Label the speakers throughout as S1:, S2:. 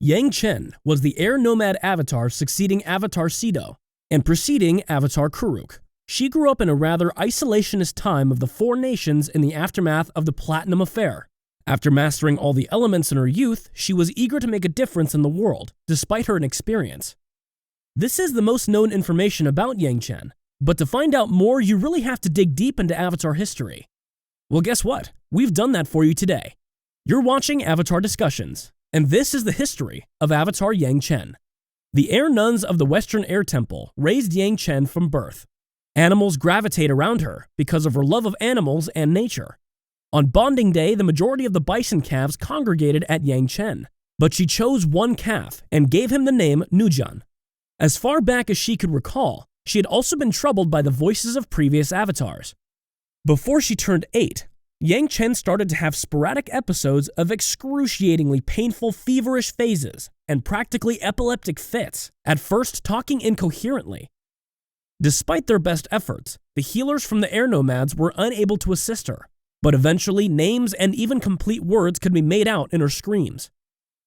S1: Yangchen was the air nomad avatar succeeding Avatar Sido and preceding Avatar Kuruk. She grew up in a rather isolationist time of the Four Nations in the aftermath of the Platinum Affair. After mastering all the elements in her youth, she was eager to make a difference in the world, despite her inexperience. This is the most known information about Yangchen, but to find out more, you really have to dig deep into Avatar history. Well, guess what? We've done that for you today. You're watching Avatar Discussions, and this is the history of Avatar Yangchen. The air nuns of the Western Air Temple raised Yangchen from birth. Animals gravitate around her because of her love of animals and nature. On bonding day, the majority of the bison calves congregated at Yangchen, but she chose one calf and gave him the name Nujan. As far back as she could recall, she had also been troubled by the voices of previous avatars. Before she turned 8, Yangchen started to have sporadic episodes of excruciatingly painful feverish phases and practically epileptic fits, at first talking incoherently. Despite their best efforts, the healers from the air nomads were unable to assist her, but eventually names and even complete words could be made out in her screams.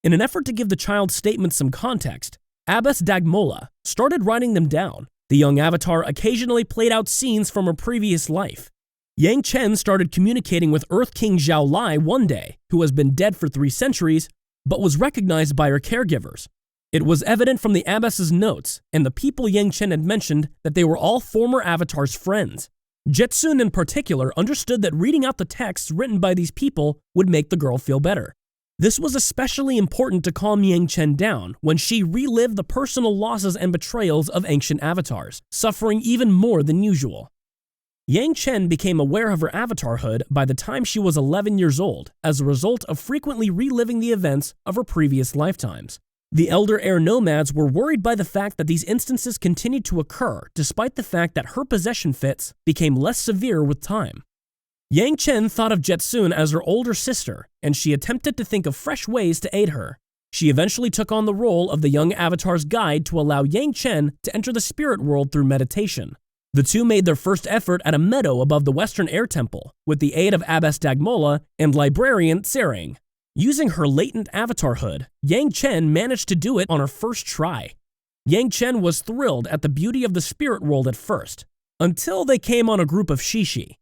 S1: In an effort to give the child's statements some context, Abbess Dagmola started writing them down. The young avatar occasionally played out scenes from her previous life. Yangchen started communicating with Earth King Zhao Lai one day, who has been dead for 3 centuries, but was recognized by her caregivers. It was evident from the Abbess's notes and the people Yangchen had mentioned that they were all former avatars' friends. Jetsun in particular understood that reading out the texts written by these people would make the girl feel better. This was especially important to calm Yangchen down when she relived the personal losses and betrayals of ancient avatars, suffering even more than usual. Yangchen became aware of her avatarhood by the time she was 11 years old as a result of frequently reliving the events of her previous lifetimes. The elder air nomads were worried by the fact that these instances continued to occur despite the fact that her possession fits became less severe with time. Yangchen thought of Jetsun as her older sister, and she attempted to think of fresh ways to aid her. She eventually took on the role of the young avatar's guide to allow Yangchen to enter the spirit world through meditation. The two made their first effort at a meadow above the Western Air Temple with the aid of Abbess Dagmola and librarian Tsering. Using her latent avatarhood, Yangchen managed to do it on her first try. Yangchen was thrilled at the beauty of the spirit world at first, until they came on a group of haishi.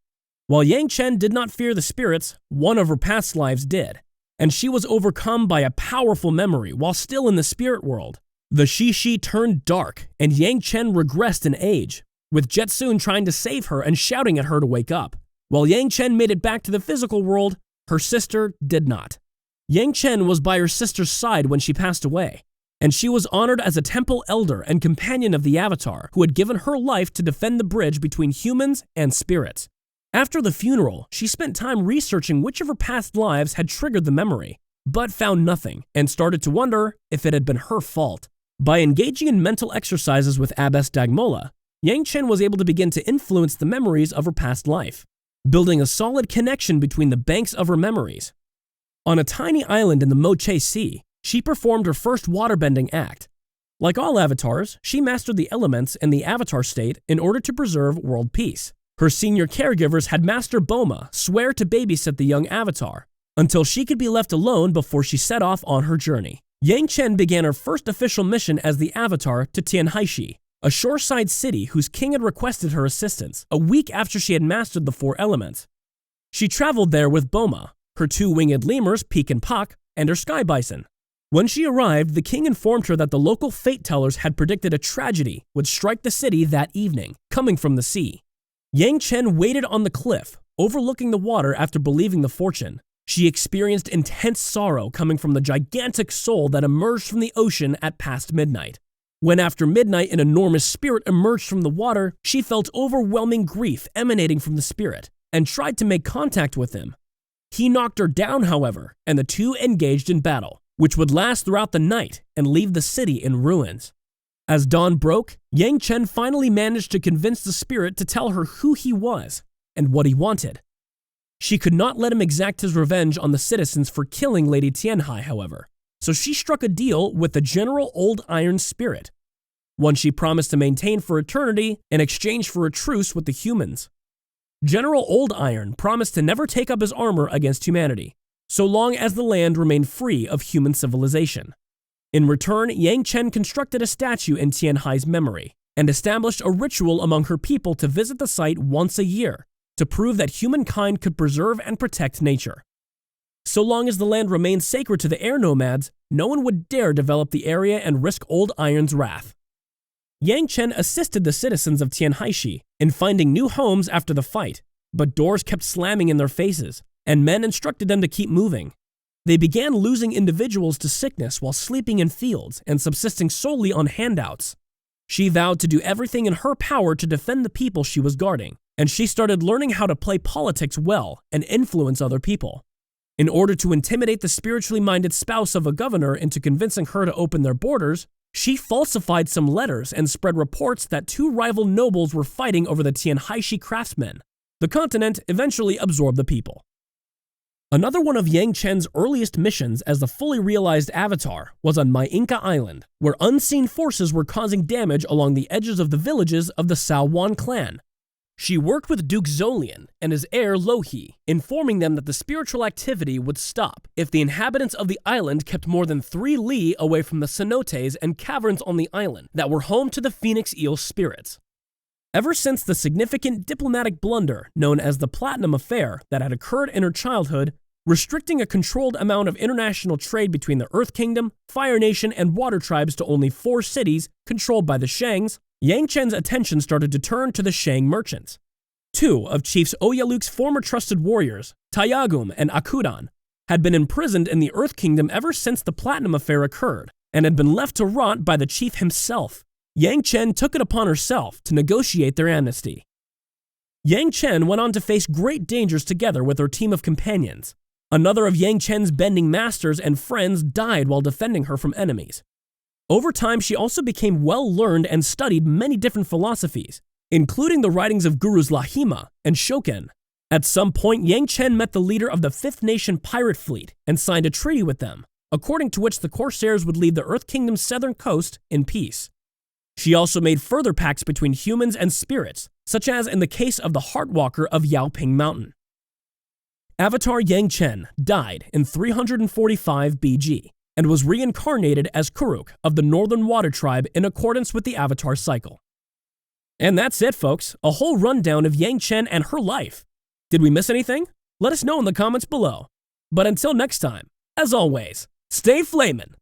S1: While Yangchen did not fear the spirits, one of her past lives did, and she was overcome by a powerful memory while still in the spirit world. The haishi turned dark, and Yangchen regressed in age, with Jetsun trying to save her and shouting at her to wake up. While Yangchen made it back to the physical world, her sister did not. Yangchen was by her sister's side when she passed away, and she was honored as a temple elder and companion of the Avatar who had given her life to defend the bridge between humans and spirits. After the funeral, she spent time researching which of her past lives had triggered the memory, but found nothing and started to wonder if it had been her fault. By engaging in mental exercises with Abbess Dagmola, Yangchen was able to begin to influence the memories of her past life, building a solid connection between the banks of her memories. On a tiny island in the Moche Sea, she performed her first waterbending act. Like all avatars, she mastered the elements and the avatar state in order to preserve world peace. Her senior caregivers had Master Boma swear to babysit the young avatar until she could be left alone before she set off on her journey. Yangchen began her first official mission as the avatar to Tian, a shoreside city whose king had requested her assistance a week after she had mastered the 4 elements. She traveled there with Boma, her 2 winged lemurs, Peak and Pak, and her sky bison. When she arrived, the king informed her that the local fate tellers had predicted a tragedy would strike the city that evening, coming from the sea. Yangchen waited on the cliff, overlooking the water after believing the fortune. She experienced intense sorrow coming from the gigantic soul that emerged from the ocean at past midnight. When after midnight an enormous spirit emerged from the water, she felt overwhelming grief emanating from the spirit and tried to make contact with him. He knocked her down, however, and the two engaged in battle, which would last throughout the night and leave the city in ruins. As dawn broke, Yangchen finally managed to convince the spirit to tell her who he was and what he wanted. She could not let him exact his revenge on the citizens for killing Lady Tian, however, so she struck a deal with the General Old Iron Spirit, one she promised to maintain for eternity in exchange for a truce with the humans. General Old Iron promised to never take up his armor against humanity, so long as the land remained free of human civilization. In return, Yangchen constructed a statue in Tian's memory and established a ritual among her people to visit the site once a year to prove that humankind could preserve and protect nature. So long as the land remained sacred to the air nomads, no one would dare develop the area and risk Old Iron's wrath. Yangchen assisted the citizens of Tian haishi in finding new homes after the fight, but doors kept slamming in their faces, and men instructed them to keep moving. They began losing individuals to sickness while sleeping in fields and subsisting solely on handouts. She vowed to do everything in her power to defend the people she was guarding, and she started learning how to play politics well and influence other people. In order to intimidate the spiritually minded spouse of a governor into convincing her to open their borders, she falsified some letters and spread reports that two rival nobles were fighting over the Tian haishi craftsmen. The continent eventually absorbed the people. Another one of Yangchen's earliest missions as the fully realized Avatar was on Inca Island, where unseen forces were causing damage along the edges of the villages of the Saowan clan. She worked with Duke Zolian and his heir Lohi, informing them that the spiritual activity would stop if the inhabitants of the island kept more than 3 li away from the cenotes and caverns on the island that were home to the phoenix eel spirits. Ever since the significant diplomatic blunder known as the Platinum Affair that had occurred in her childhood, restricting a controlled amount of international trade between the Earth Kingdom, Fire Nation, and Water Tribes to only 4 cities controlled by the Shangs, Yangchen's attention started to turn to the Shang merchants. 2 of Chief Oyaluk's former trusted warriors, Tayagum and Akudan, had been imprisoned in the Earth Kingdom ever since the Platinum Affair occurred, and had been left to rot by the chief himself. Yangchen took it upon herself to negotiate their amnesty. Yangchen went on to face great dangers together with her team of companions. Another of Yangchen's bending masters and friends died while defending her from enemies. Over time, she also became well-learned and studied many different philosophies, including the writings of Gurus Lahima and Shoken. At some point, Yangchen met the leader of the 5th Nation pirate fleet and signed a treaty with them, according to which the Corsairs would leave the Earth Kingdom's southern coast in peace. She also made further pacts between humans and spirits, such as in the case of the Heartwalker of Yaoping Mountain. Avatar Yangchen died in 345 BG and was reincarnated as Kuruk of the Northern Water Tribe in accordance with the Avatar cycle. And that's it, folks, a whole rundown of Yangchen and her life. Did we miss anything? Let us know in the comments below. But until next time, as always, stay flamin'!